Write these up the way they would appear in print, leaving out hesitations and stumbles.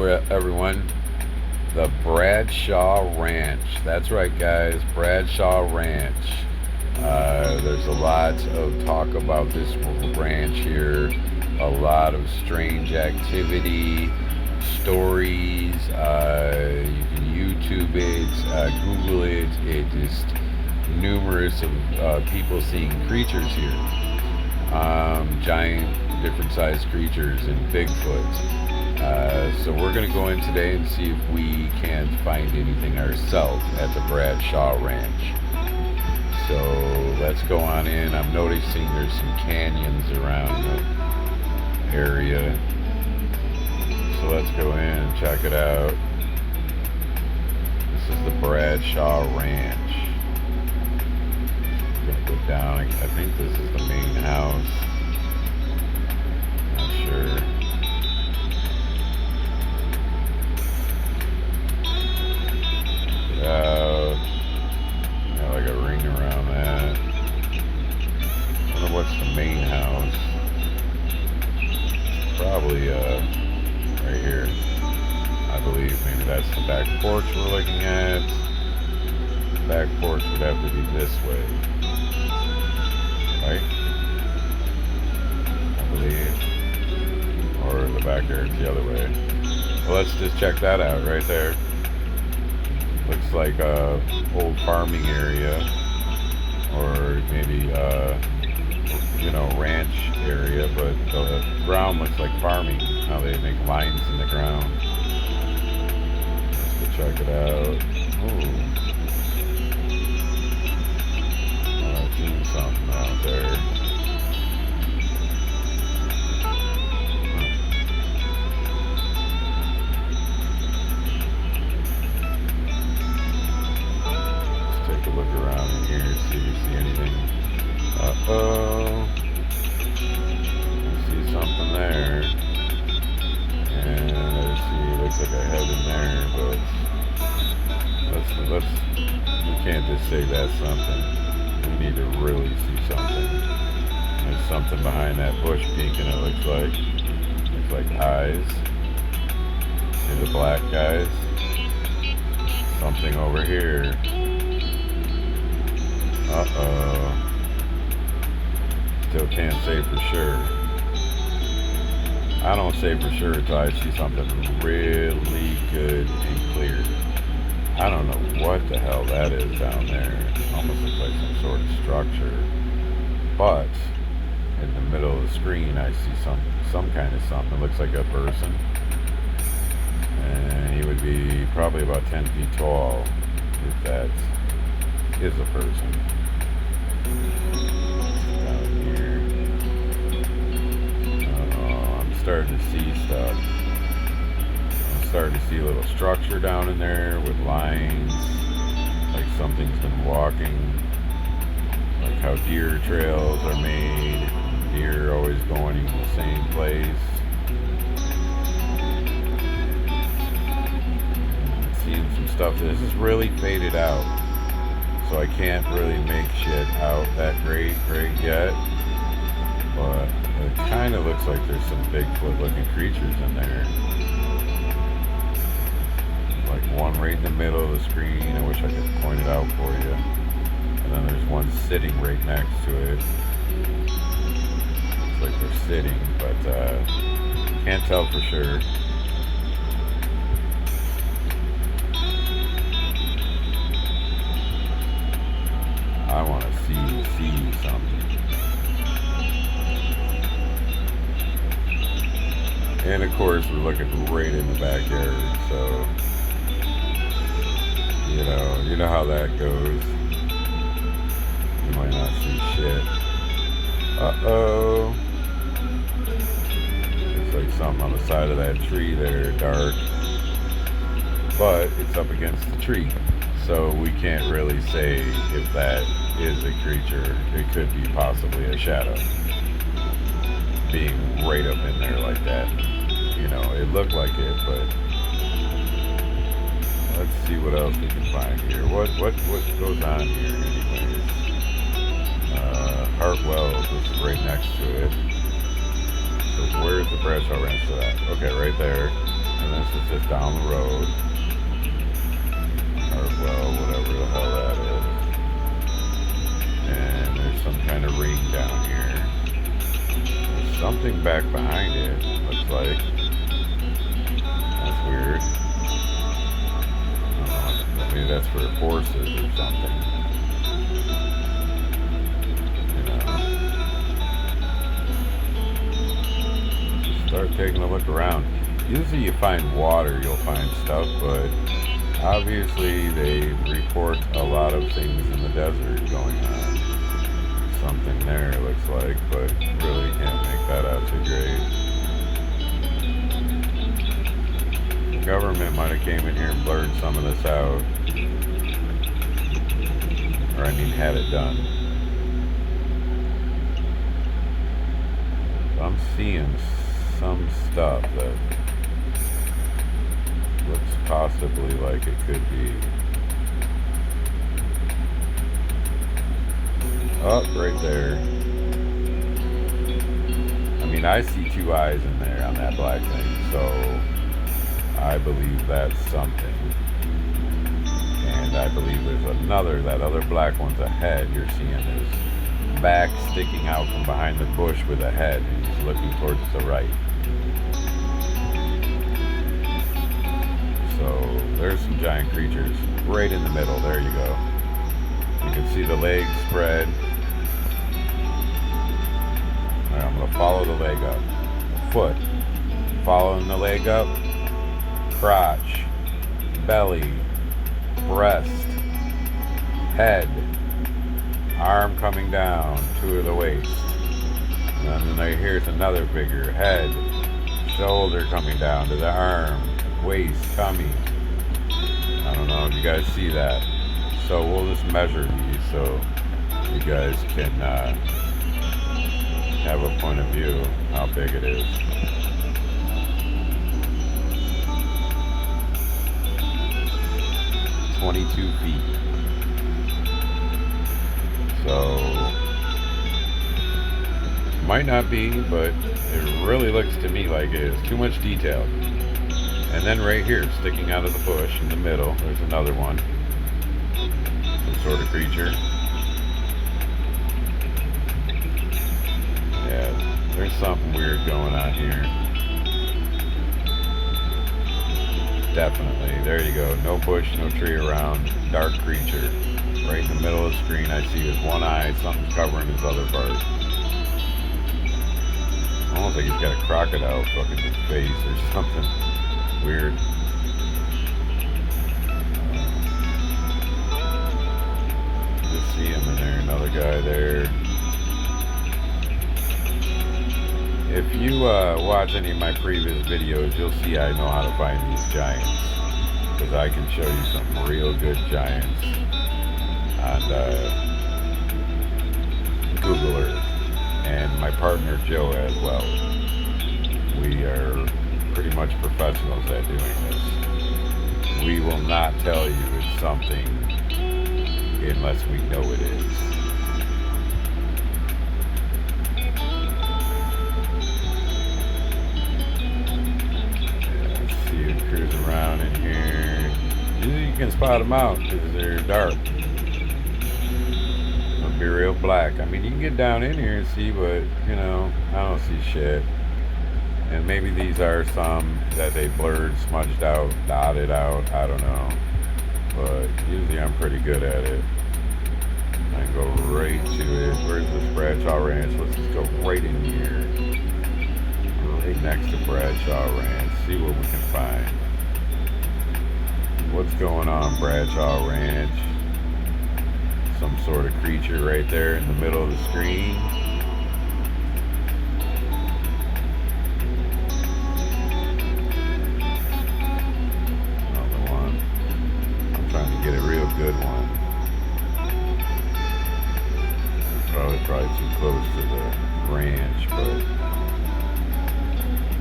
everyone? The Bradshaw Ranch. That's right, guys. Bradshaw Ranch. There's a lot of talk about this ranch here. A lot of strange activity, stories. You can YouTube it, Google it. It just numerous of people seeing creatures here. Giant, different sized creatures and Bigfoot. So we're going to go in today and see if we can't find anything ourselves at the Bradshaw Ranch. So let's go on in. I'm noticing there's some canyons around the area. So let's go in and check it out. This is the Bradshaw Ranch. I'm going to go down. I think this is the main house. Not sure. Got like a ring around that. I wonder what's the main house. Probably right here. I believe maybe that's the back porch we're looking at. The back porch would have to be this way, right? I believe. Or the backyard's the other way. Well, let's just check that out right there. Looks like a old farming area, or maybe ranch area, but the ground looks like farming. How they make lines in the ground. Let's go check it out. Ooh. I've seen something out there. Look around in here, see if you see anything. Uh-oh. I see something there. And I see, looks like a head in there, but we can't just say that's something. We need to really see something. There's something behind that bush peeking, it looks like. Looks like eyes. See the black guys? Something over here. Uh-oh. Still can't say for sure. I don't say for sure until I see something really good and clear. I don't know what the hell that is down there. It almost looks like some sort of structure. But in the middle of the screen I see some kind of something. It looks like a person. And he would be probably about 10 feet tall if that is a person. Down here. I'm starting to see stuff. I'm starting to see a little structure down in there with lines, like something's been walking, like how deer trails are made. Deer always going in the same place. I'm seeing some stuff. This is really faded out. So I can't really make shit out that great yet, but it kind of looks like there's some Bigfoot looking creatures in there. Like one right in the middle of the screen. I wish I could point it out for you. And then there's one sitting right next to it. Looks like they're sitting, but can't tell for sure. I want to see something. And of course we're looking right in the backyard, so you know how that goes. You might not see shit. Uh-oh. Looks like something on the side of that tree there, dark. But it's up against the tree. So we can't really say if that is a creature. It could be possibly a shadow being right up in there like that. It looked like it, but let's see what else we can find here. What goes on here anyways? Hartwell is right next to it. So where's the Bradshaw Ranch to that? Okay, right there. And this is just down the road. Or, well, whatever the hell that is. And there's some kind of ring down here. There's something back behind it, looks like. That's weird. I don't know, maybe that's for horses or something. You know. Just start taking a look around. Usually you find water, you'll find stuff, but obviously they report a lot of things in the desert going on. Something there, it looks like, but really can't make that out too great. The government might have came in here and blurred some of this out. Or I mean had it done. So I'm seeing some stuff that looks possibly like it could be. Oh, right there. I mean, I see two eyes in there on that black thing, so I believe that's something. And I believe there's another, that other black one's a head. You're seeing his back sticking out from behind the bush with a head, and he's looking towards the right. So there's some giant creatures right in the middle. There you go. You can see the legs spread. All right, I'm going to follow the leg up. Foot. Following the leg up. Crotch. Belly. Breast. Head. Arm coming down to the waist. And then here's another figure. Head. Shoulder coming down to the arm. Waist, tummy. I don't know if you guys see that. So we'll just measure these so you guys can have a point of view how big it is. "22 feet. So might not be, but it really looks to me like it is too much detail. And then right here, sticking out of the bush in the middle, there's another one. Some sort of creature. Yeah, there's something weird going on here. Definitely. There you go. No bush, no tree around. Dark creature. Right in the middle of the screen, I see his one eye. Something's covering his other part. Almost like he's got a crocodile fucking his face or something. Weird. Just see him in there, another guy there. If you watch any of my previous videos, you'll see I know how to find these giants. Because I can show you some real good giants on Google Earth. And my partner Joe as well. We are pretty much professionals at doing this. We will not tell you it's something unless we know it is. Yeah, let's see who cruise around in here. Usually you can spot them out because they're dark. They'll be real black. I mean, you can get down in here and see, but you know, I don't see shit. And maybe these are some that they blurred, smudged out, dotted out, I don't know. But usually I'm pretty good at it. I can go right to it. Where's this Bradshaw Ranch? Let's just go right in here. Right next to Bradshaw Ranch. See what we can find. What's going on, Bradshaw Ranch? Some sort of creature right there in the middle of the screen. Get a real good one. Probably too close to the ranch, but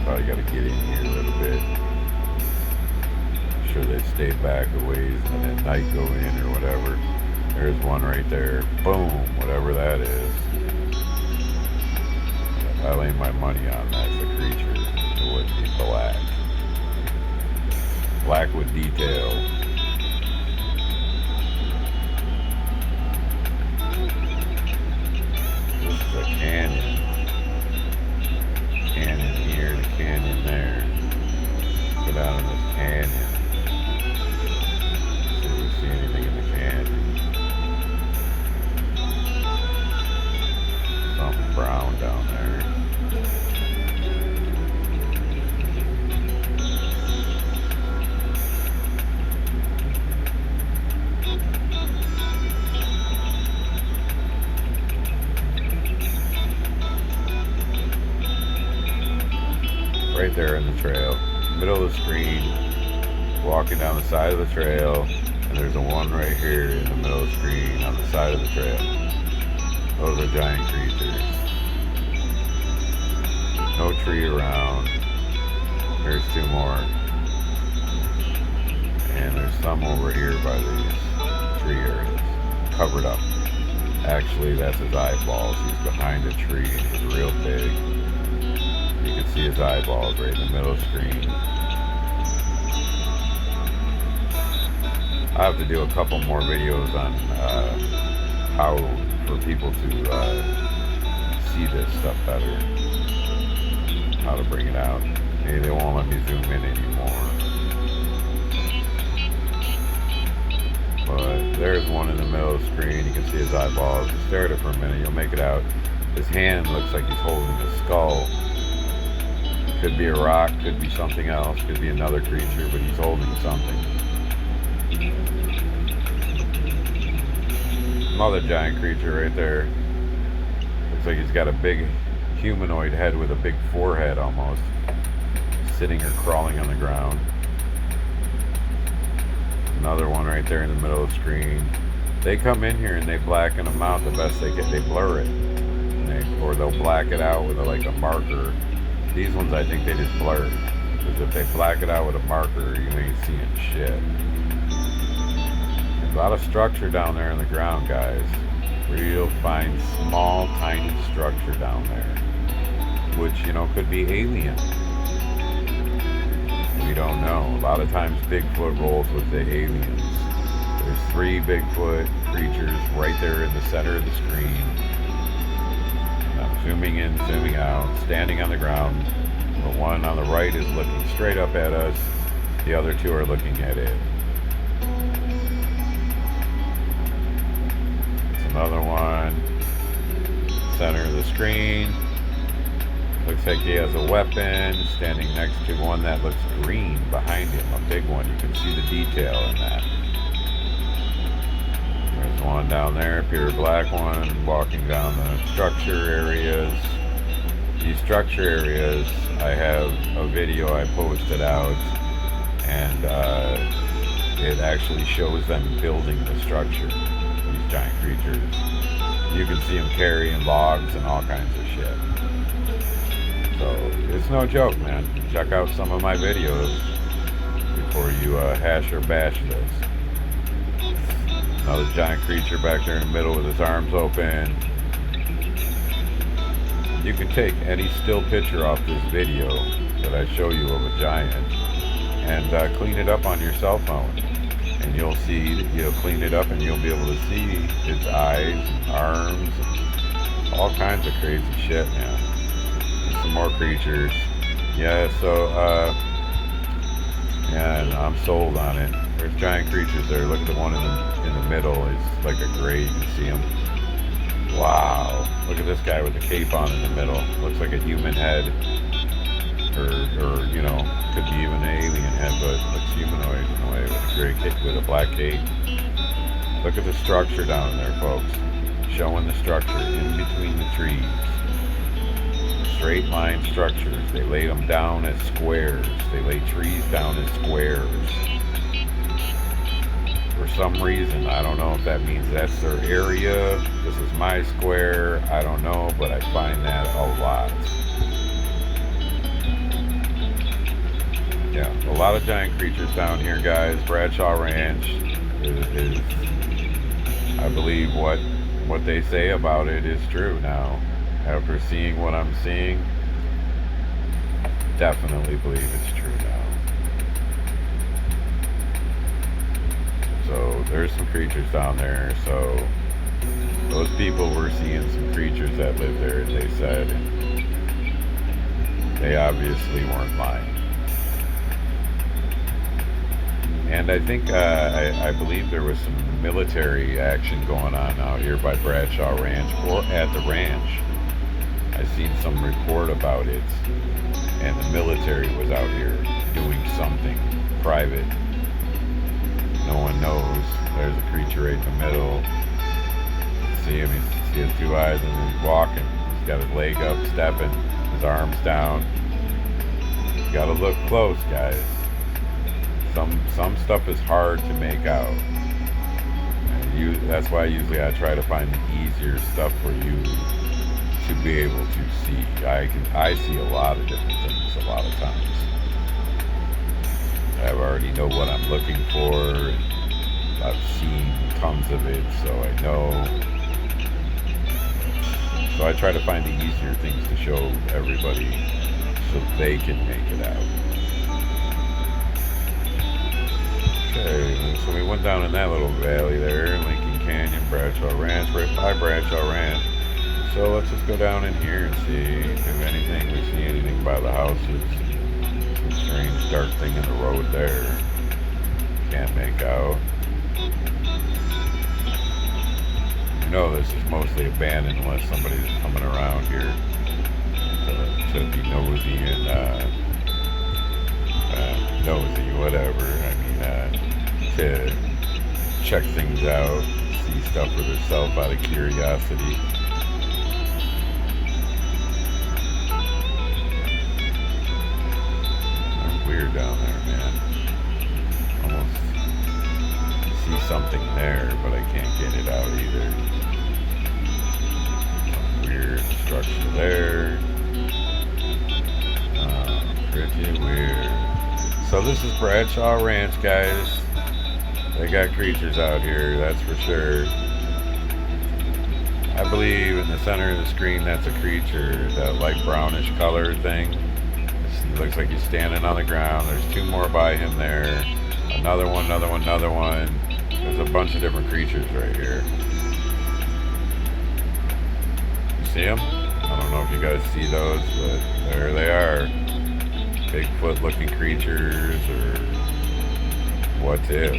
probably got to get in here a little bit. I'm sure they stay back a ways and at night go in or whatever. There's one right there. Boom, whatever that is. If I lay my money on that's a creature, it would be black. black with detail. This is a canyon. Canyon here, the canyon there. Go down in this canyon. See if we see anything in the canyon. Something brown down there. Right there in the trail, middle of the screen, walking down the side of the trail, and there's a one right here in the middle of the screen on the side of the trail. Those are giant creatures. No tree around. There's two more. And there's some over here by these tree areas, covered up. Actually, that's his eyeballs. He's behind a tree and he's real big. You can see his eyeballs right in the middle of the screen. I have to do a couple more videos on how for people to see this stuff better. How to bring it out. Maybe they won't let me zoom in anymore. But there's one in the middle of the screen. You can see his eyeballs. Stare at it for a minute. You'll make it out. His hand looks like he's holding a skull. Could be a rock, could be something else, could be another creature, but he's holding something. Another giant creature right there. Looks like he's got a big humanoid head with a big forehead almost. Sitting or crawling on the ground. Another one right there in the middle of the screen. They come in here and they blacken them out the best they can. They blur it. Or they'll black it out with like a marker. These ones I think they just blur. Because if they black it out with a marker, you ain't seeing shit. There's a lot of structure down there in the ground, guys. Where you'll find small, tiny structure down there. Which, you know, could be alien. We don't know. A lot of times Bigfoot rolls with the aliens. There's 3 Bigfoot creatures right there in the center of the screen. Zooming in, zooming out, standing on the ground. The one on the right is looking straight up at us. The other 2 are looking at it. It's another one. Center of the screen. Looks like he has a weapon standing next to one that looks green behind him. A big one. You can see the detail in that. There's one down there, pure black one, walking down the structure areas. These structure areas, I have a video I posted out, and it actually shows them building the structure, these giant creatures. You can see them carrying logs and all kinds of shit. So, it's no joke, man. Check out some of my videos before you hash or bash this. Another giant creature back there in the middle with his arms open. You can take any still picture off this video that I show you of a giant and clean it up on your cell phone. And you'll see, you'll clean it up and you'll be able to see its eyes, arms, all kinds of crazy shit, man. And some more creatures. Yeah, so, and I'm sold on it. There's giant creatures there. Look at the one in the middle. It's like a gray. You can see him. Wow. Look at this guy with the cape on in the middle. Looks like a human head. Or you know, could be even an alien head, but looks humanoid in a way with a gray cape, with a black cape. Look at the structure down there, folks. Showing the structure in between the trees. Straight line structures. They laid them down as squares. They laid trees down as squares. For some reason, I don't know if that means that's their area. This is my square. I don't know, but I find that a lot. Yeah, a lot of giant creatures down here, guys. Bradshaw Ranch is I believe what they say about it is true now. After seeing what I'm seeing, definitely believe it's true now. So there's some creatures down there. So those people were seeing some creatures that lived there, they said, and they obviously weren't lying. And I think, I believe there was some military action going on out here by Bradshaw Ranch, or at the ranch. I seen some report about it, and the military was out here doing something private. No one knows. There's a creature right in the middle. See him, he has two eyes, and he's walking. He's got his leg up, stepping, his arms down. You gotta look close, guys. Some stuff is hard to make out. That's why usually I try to find the easier stuff for you to be able to see. I see a lot of different things a lot of times. I already know what I'm looking for. I've seen tons of it, so I know. So I try to find the easier things to show everybody so they can make it out. Okay, so we went down in that little valley there, Lincoln Canyon, Bradshaw Ranch, right by Bradshaw Ranch. So let's just go down in here and see if anything, we see anything by the houses. Some strange dark thing in the road there. Can't make out. You know this is mostly abandoned unless somebody's coming around here to be nosy and nosy, whatever. I mean, to check things out, see stuff for themselves out of curiosity. Weird down there, man. Almost see something there, but I can't get it out either. Some weird structure there. Pretty weird. So this is Bradshaw Ranch, guys. They got creatures out here, that's for sure. I believe in the center of the screen that's a creature, that like brownish color thing. It looks like he's standing on the ground. There's two more by him there. Another one, another one, another one. There's a bunch of different creatures right here. You see them? I don't know if you guys see those, but there they are. Bigfoot looking creatures, or what if?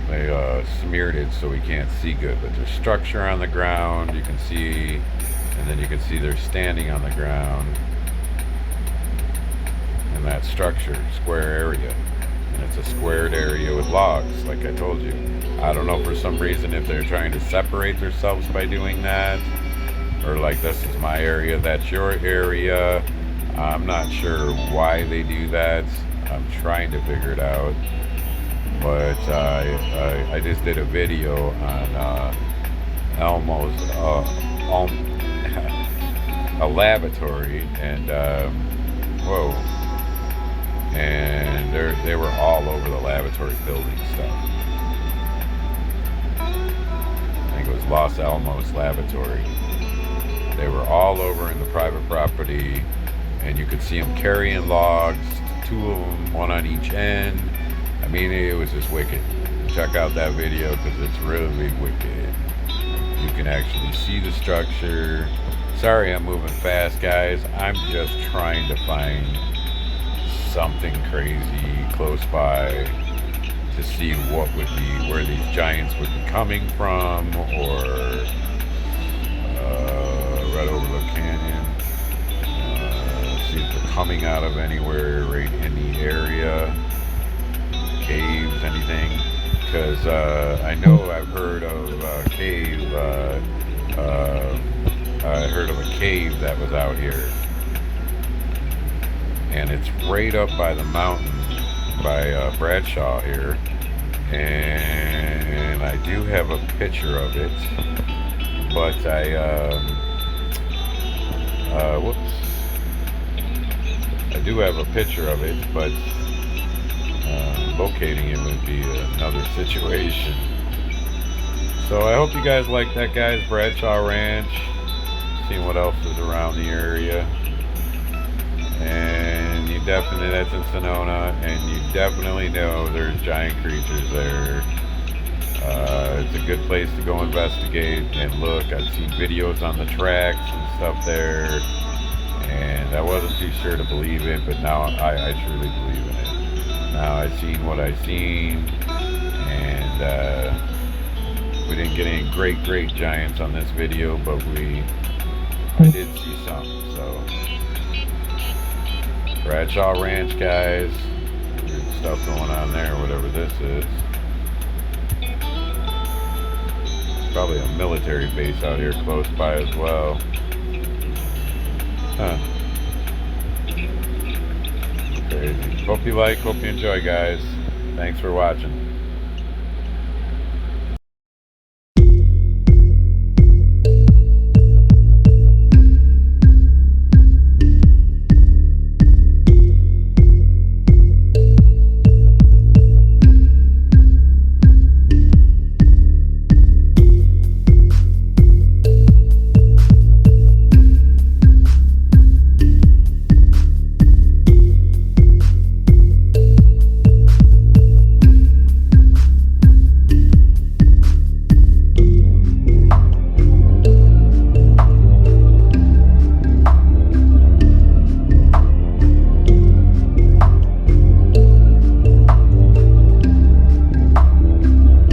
They smeared it so we can't see good, but there's structure on the ground you can see, and then you can see they're standing on the ground in that structure, square area, and it's a squared area with logs, like I told you. I don't know, for some reason, if they're trying to separate themselves by doing that, or like, this is my area, that's your area. I'm not sure why they do that. I'm trying to figure it out. But I just did a video on Elmo's a lavatory, and whoa, and they were all over the lavatory building stuff. I think it was Los Alamos Lavatory. They were all over in the private property, and you could see them carrying logs, two of them, one on each end. I mean, it was just wicked. Check out that video because it's really wicked. You can actually see the structure. Sorry I'm moving fast, guys. I'm just trying to find something crazy close by to see what would be, where these giants would be coming from, or right over the canyon. See if they're coming out of anywhere right in the area. Caves, anything, because I know I've heard of a cave. I heard of a cave that was out here, and it's right up by the mountain by Bradshaw here, and I do have a picture of it, but I do have a picture of it, but locating it would be another situation. So I hope you guys like that, guys. Bradshaw Ranch. See what else is around the area. And you definitely, that's in Sonoma, and you definitely know there's giant creatures there. It's a good place to go investigate and look. I've seen videos on the tracks and stuff there, and I wasn't too sure to believe it, but now I truly believe in it. Now I've seen what I've seen, and we didn't get any great giants on this video, but I did see some. So Bradshaw Ranch, guys. Weird stuff going on there, whatever this is. Probably a military base out here close by as well. Huh. Crazy. Hope you enjoy, guys. Thanks for watching.